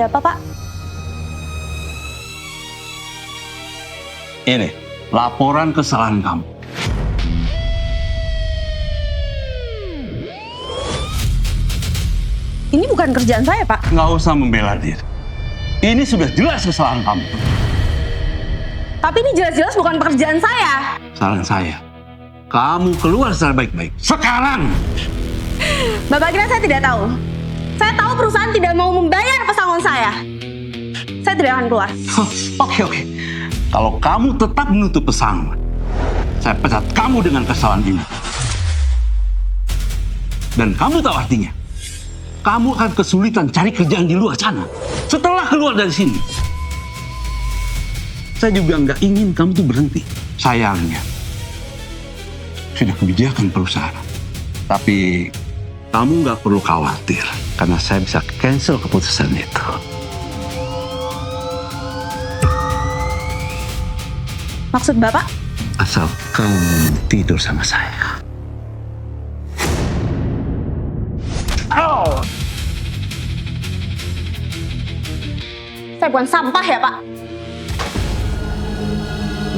Ada apa, Pak? Ini, laporan kesalahan kamu. Ini bukan kerjaan saya, Pak. Nggak usah membela diri. Ini sudah jelas kesalahan kamu. Tapi ini jelas-jelas bukan pekerjaan saya. Saran saya, kamu keluar secara baik-baik. Sekarang! Bapak kira saya tidak tahu? Saya tahu perusahaan tidak mau membayar pesangon saya. Saya tidak akan keluar. Oke. Kalau kamu tetap menutup pesangon, saya pecat kamu dengan kesalahan ini. Dan kamu tahu artinya? Kamu akan kesulitan cari kerjaan di luar sana setelah keluar dari sini. Saya juga nggak ingin kamu tuh berhenti. Sayangnya, sudah kebijakan perusahaan. Tapi kamu nggak perlu khawatir karena saya bisa cancel keputusan itu. Maksud Bapak? Asal kamu tidur sama saya. Saya bukan sampah ya, Pak?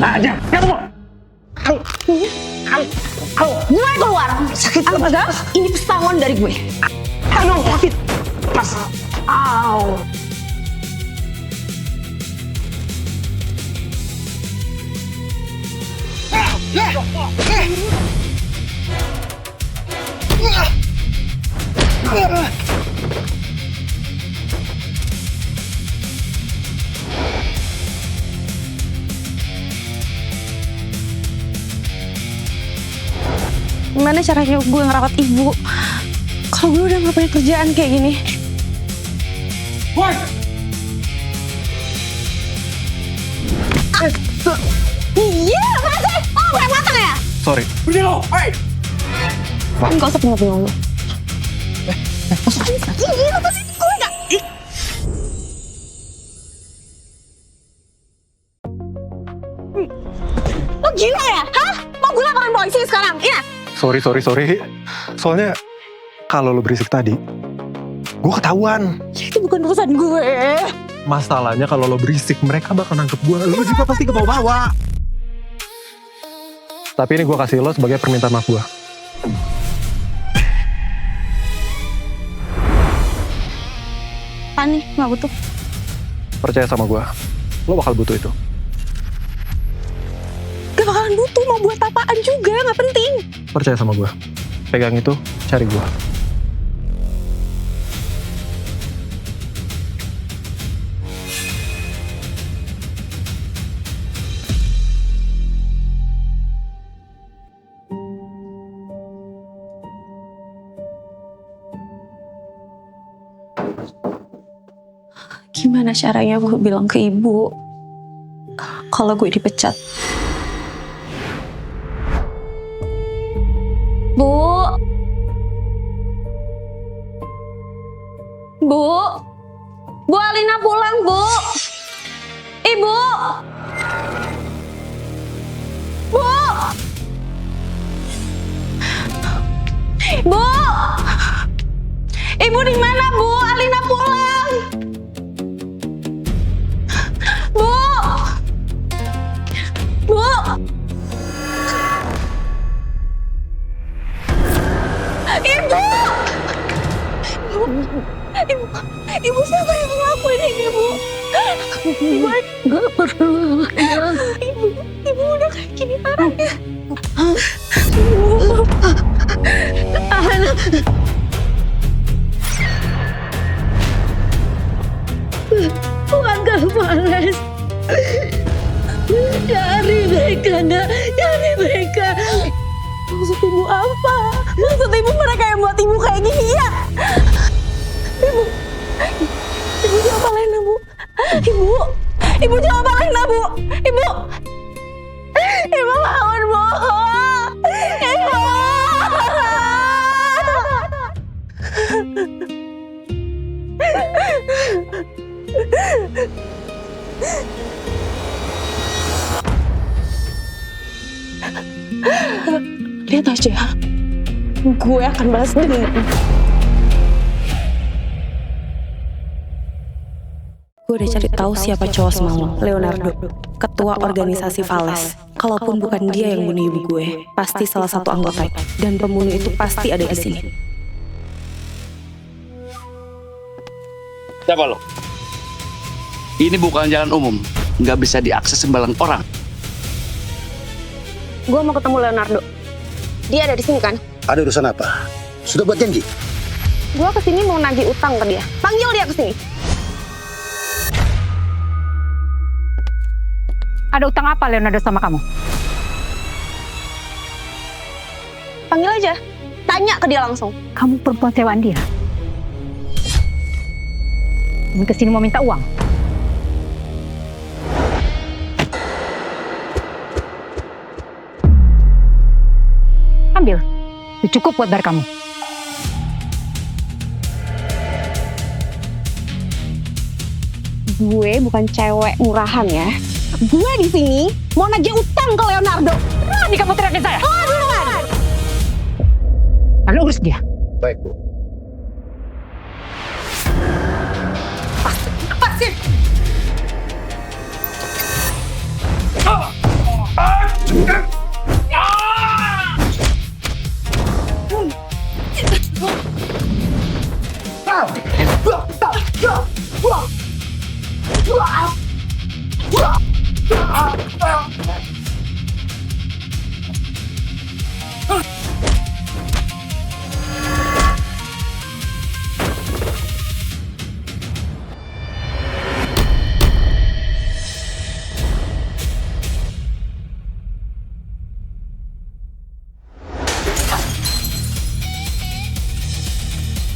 Nah aja, kamu. Gue keluar. Sakit Enggak, ini pesangon dari gue. Aduh, sakit. Mas. Gimana caranya gue ngerawat ibu? Kalau gue udah gak punya kerjaan kayak gini. Woi! Iya, masa? Oh, kayak matang ya? Sorry. Berdilo, hei! Enggak usah pengen-pengen. Ini apa sih? Gue gak... Lo gila ya? Hah? Mau gue laporan polisi sekarang? Iya? Sorry. Soalnya kalau lo berisik tadi, gue ketahuan. Itu bukan urusan gue. Masalahnya kalau lo berisik, mereka bakal nangkep gue. Lo juga pasti ke bawah-bawah. Tapi ini gue kasih lo sebagai permintaan maaf gue. Apaan nih? Gak butuh. Percaya sama gue, lo bakal butuh itu. Gak bakalan butuh, mau buat apaan juga, gak penting. Percaya sama gue. Pegang itu, cari gue. Gimana caranya gue bilang ke ibu kalau gue dipecat? Bu, Bu Alina pulang, Bu. Ibu, Bu, Ibu di mana, Bu? Alina pulang. Bu. Ibu siapa yang ngelakuin ini, Bu? Ibu nggak perlu. Ibu udah kayak gini parahnya. Bu. Anak. Warga Males. Cari mereka, nak. Cari mereka. Maksud ibu apa? Maksud ibu mereka yang buat ibu kayak gini, ya? Ibu jangan Lena, Bu. Ibu jangan Lena, Bu. Ibu bangun, Bu. Ibu. Lihat aja, gue akan balas dendam. Gue udah cari tahu siapa cowok semalam, Leonardo, ketua organisasi Vales. Kalaupun bukan dia yang bunuh ibu gue, pasti salah satu anggota. Dan pembunuh itu pasti ada di sini. Siapa lo? Ini bukan jalan umum, nggak bisa diakses sembarang orang. Gue mau ketemu Leonardo. Dia ada di sini kan? Ada urusan apa? Sudah buat janji? Gue kesini mau nagih utang ke dia. Panggil dia kesini. Ada utang apa Leonardo sama kamu? Panggil aja. Tanya ke dia langsung. Kamu perempuan sewaan dia. Kamu kesini mau minta uang. Ambil. Itu cukup buat bayar kamu. Gue bukan cewek murahan ya. Gue di sini mau nagih utang ke Leonardo. Berani kamu teriakin saya? Oh, duluan. Lalu urus dia. Baik, Bu. Lepasin.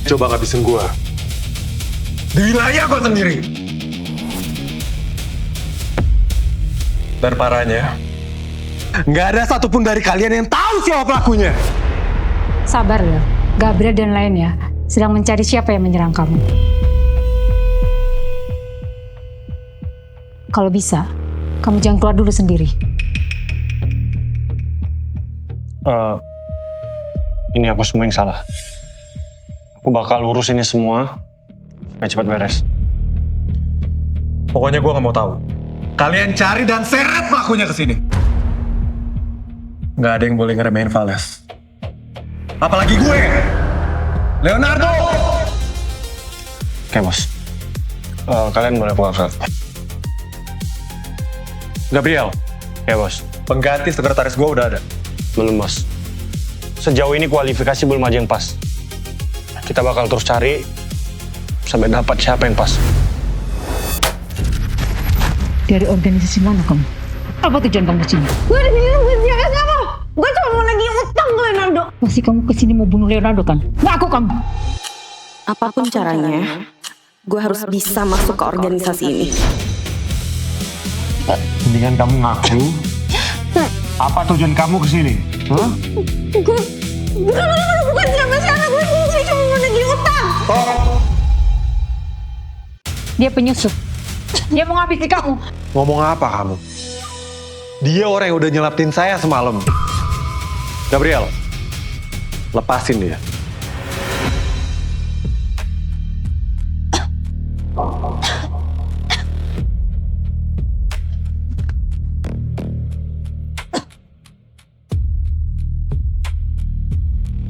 Coba ngabisin gua. Di wilayah gua sendiri. Dan parahnya, nggak ada satupun dari kalian yang tahu siapa pelakunya. Sabar ya. Gabriel dan lainnya sedang mencari siapa yang menyerang kamu. Kalau bisa, kamu jangan keluar dulu sendiri. Ini aku semua yang salah. Aku bakal urus ini semua supaya cepat beres. Pokoknya gua nggak mau tahu. Kalian cari dan seret pelakunya ke sini. Nggak ada yang boleh ngeremehin Vales. Apalagi gue, Leonardo. Oke, Bos. Kalian boleh pulang. Gabriel. Ya, Bos. Pengganti sekretaris gue udah ada. Belum, Bos. Sejauh ini kualifikasi belum aja yang pas. Kita bakal terus cari sampai dapat siapa yang pas. Dari organisasi mana kamu? Apa tujuan kamu kesini? Gue di sini bukan jaga kamu. Gue cuma mau nagih utang ke Leonardo. Pasti kamu kesini mau bunuh Leonardo kan? Ngaku kamu. Apapun caranya, gue harus bisa masuk ke organisasi ini. Mendingan kamu ngaku. Apa tujuan kamu kesini? Hah? Gue bukan siapa-siapa. Gue di sini cuma mau nagih utang. Dia penyusup. Dia mau nghabisi kamu. Ngomong apa kamu? Dia orang yang udah nyelapin saya semalam. Gabriel, lepasin dia.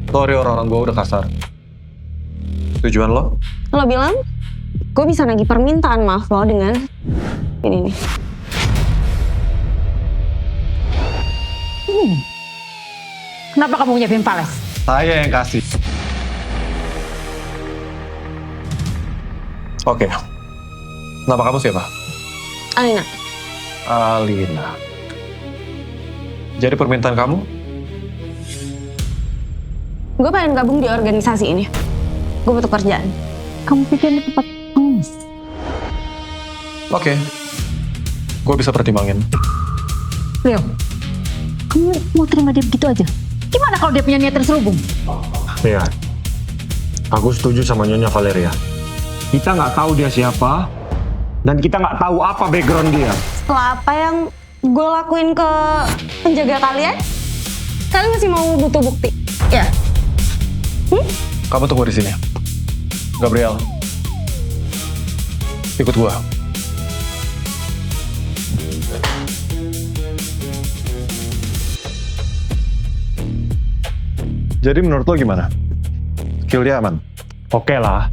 Sorry orang-orang gue udah kasar. Tujuan lo? Lo bilang, gue bisa nagih permintaan maaf lo dengan ini nih. Kenapa kamu nyiapin Vales? Saya yang kasih. Oke. Nama kamu siapa? Alina. Alina. Jadi permintaan kamu? Gue pengen gabung di organisasi ini. Gue butuh kerjaan. Kamu pikir ini tempat pengemis? Oke. Gue bisa pertimbangin. Leo, kamu mau terima dia begitu aja? Gimana kalau dia punya niat terselubung? Iya. Aku setuju sama Nyonya Valeria. Kita nggak tahu dia siapa, dan kita nggak tahu apa background dia. Setelah apa yang gue lakuin ke penjaga kalian, kalian masih mau butuh bukti? Ya. Kamu tunggu di sini. Gabriel, ikut gua. Jadi menurut lo gimana? Skill dia aman? Oke lah.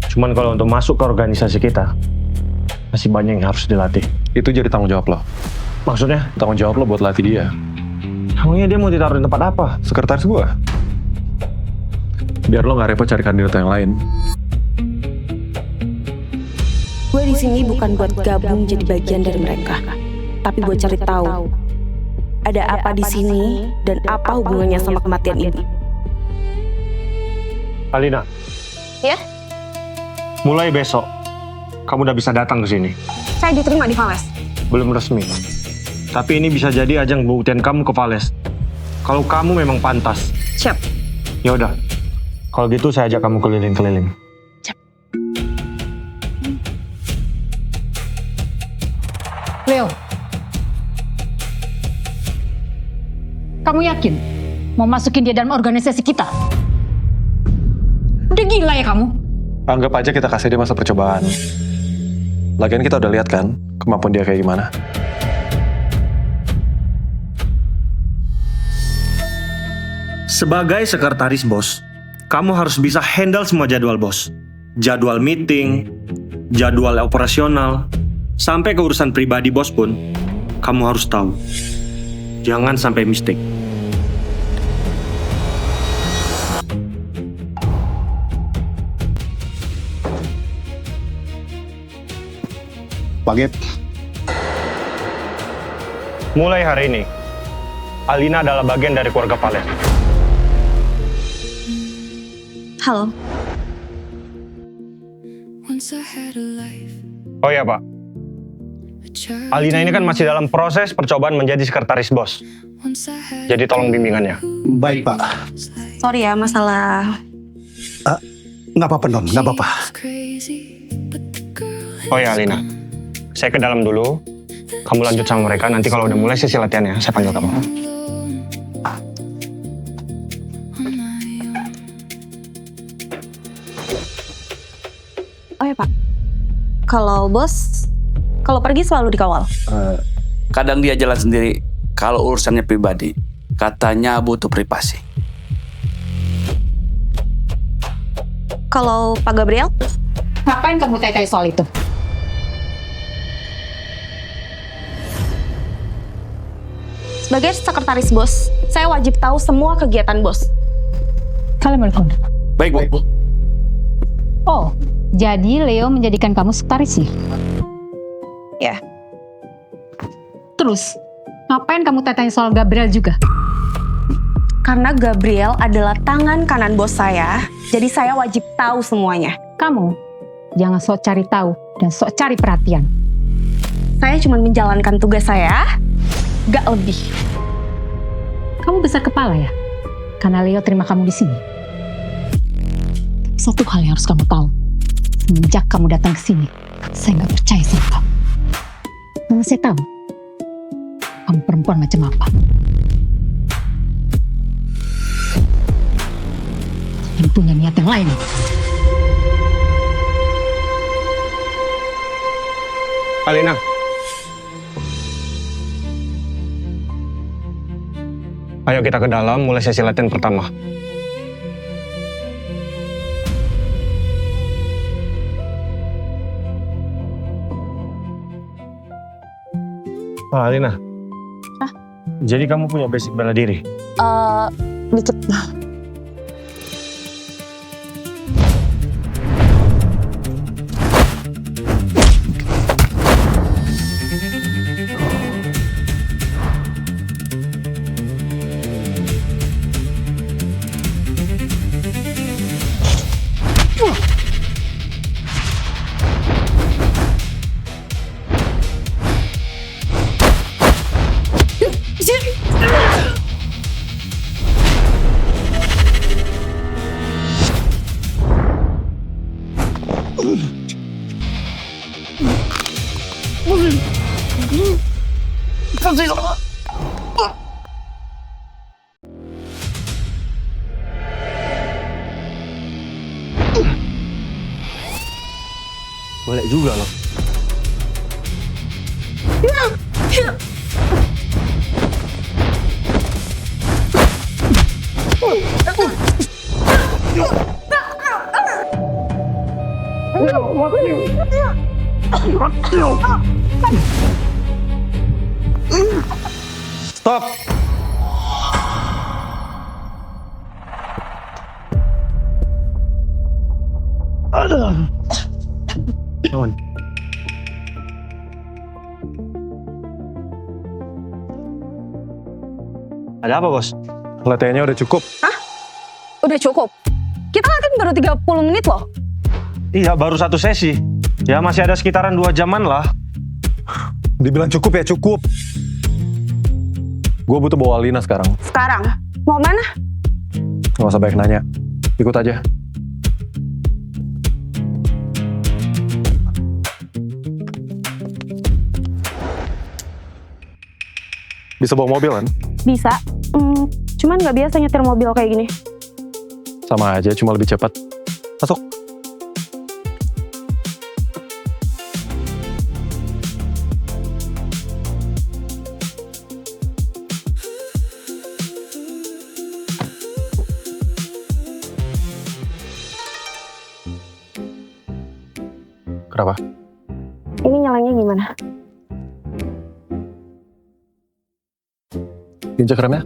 Cuman kalau untuk masuk ke organisasi kita, masih banyak yang harus dilatih. Itu jadi tanggung jawab lo. Maksudnya? Tanggung jawab lo buat latih dia. Emangnya dia mau ditaruh di tempat apa? Sekretaris gua. Biar lo nggak repot cari kandidat yang lain. Gue di sini bukan buat gabung jadi bagian dari mereka, tapi buat cari tahu ada apa di sini dan apa hubungannya sama kematian ibu. Alina. Ya? Mulai besok, kamu udah bisa datang ke sini. Saya diterima di Vales. Belum resmi. Tapi ini bisa jadi ajang pembuktian kamu ke Vales. Kalau kamu memang pantas. Siap. Ya udah. Kalau gitu saya ajak kamu keliling-keliling. Leo, kamu yakin mau masukin dia dalam organisasi kita? Udah gila ya kamu? Anggap aja kita kasih dia masa percobaan. Lagian kita udah lihat kan kemampuan dia kayak gimana. Sebagai sekretaris bos, kamu harus bisa handle semua jadwal bos. Jadwal meeting, jadwal operasional, sampai ke urusan pribadi bos pun, kamu harus tahu. Jangan sampai mistake. Pak Gep, Mulai hari ini, Alina adalah bagian dari keluarga Vales. Halo. Oh ya Pak, Alina ini kan masih dalam proses percobaan menjadi sekretaris bos. Jadi tolong bimbingannya. baik Pak. Sorry ya masalah. Nggak apa-apa Non, nggak apa-apa. Oh ya Alina, saya ke dalam dulu. Kamu lanjut sama mereka, nanti kalau udah mulai sesi latihannya, saya panggil kamu. Oh ya Pak, kalau pergi selalu dikawal. Kadang dia jalan sendiri kalau urusannya pribadi. Katanya butuh privasi. Kalau Pak Gabriel, Ngapain kamu tanya soal itu? sebagai sekretaris bos, saya wajib tahu semua kegiatan bos. Assalamualaikum. Baik, Bu. Oh, jadi Leo menjadikan kamu sekretaris ya? Ya. Terus, ngapain kamu tanya soal Gabriel juga? Karena Gabriel adalah tangan kanan bos saya, jadi saya wajib tahu semuanya. Kamu jangan sok cari tahu dan sok cari perhatian. Saya cuma menjalankan tugas saya, gak lebih. Kamu besar kepala ya? Karena Leo terima kamu di sini. Satu hal yang harus kamu tahu. Semenjak kamu datang ke sini, saya nggak percaya sama kamu. Karena saya tahu kamu perempuan macam apa. Yang punya niat yang lain. Alina. Ayo kita ke dalam, mulai sesi latihan pertama. Alina. Hah? Jadi kamu punya basic bela diri? Dikit. Boleh juga loh. Stop! Aduh. Ada apa, Bos? Latihannya udah cukup. Udah cukup. Kita latihan baru 30 menit loh. Iya, baru 1 sesi. Ya masih ada sekitaran 2 jaman lah. Dibilang cukup ya cukup. Gue butuh bawa Alina sekarang. Sekarang, mau mana? Gak usah banyak nanya. Ikut aja. Bisa bawa mobil kan? Bisa. Cuman nggak biasa nyetir mobil kayak gini. Sama aja, cuma lebih cepat. Masuk. Kenapa? Ini nyalanya gimana? Injek remnya?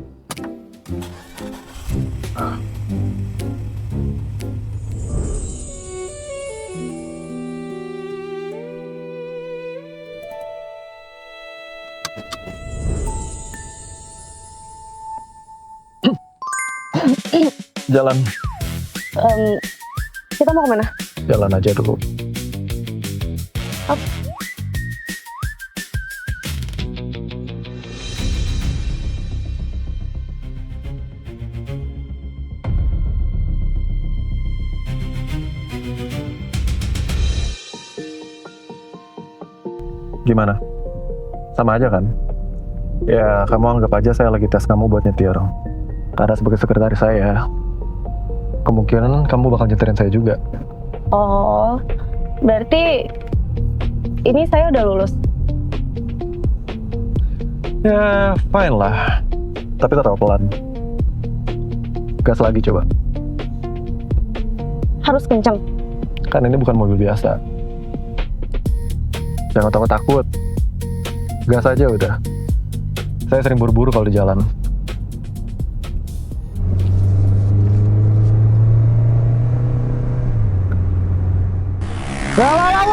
Jalan. Kita mau kemana? Jalan aja dulu. Gimana? Sama aja kan? Ya, kamu anggap aja saya lagi tes kamu buat nyetir. Karena sebagai sekretaris saya, kemungkinan kamu bakal nyetirin saya juga. Oh, berarti ini saya udah lulus. Ya, fine lah. Tapi tetap pelan. Gas lagi coba. Harus kenceng. Kan ini bukan mobil biasa. Jangan takut-takut. Gas aja udah. Saya sering buru-buru kalau di jalan. Lah,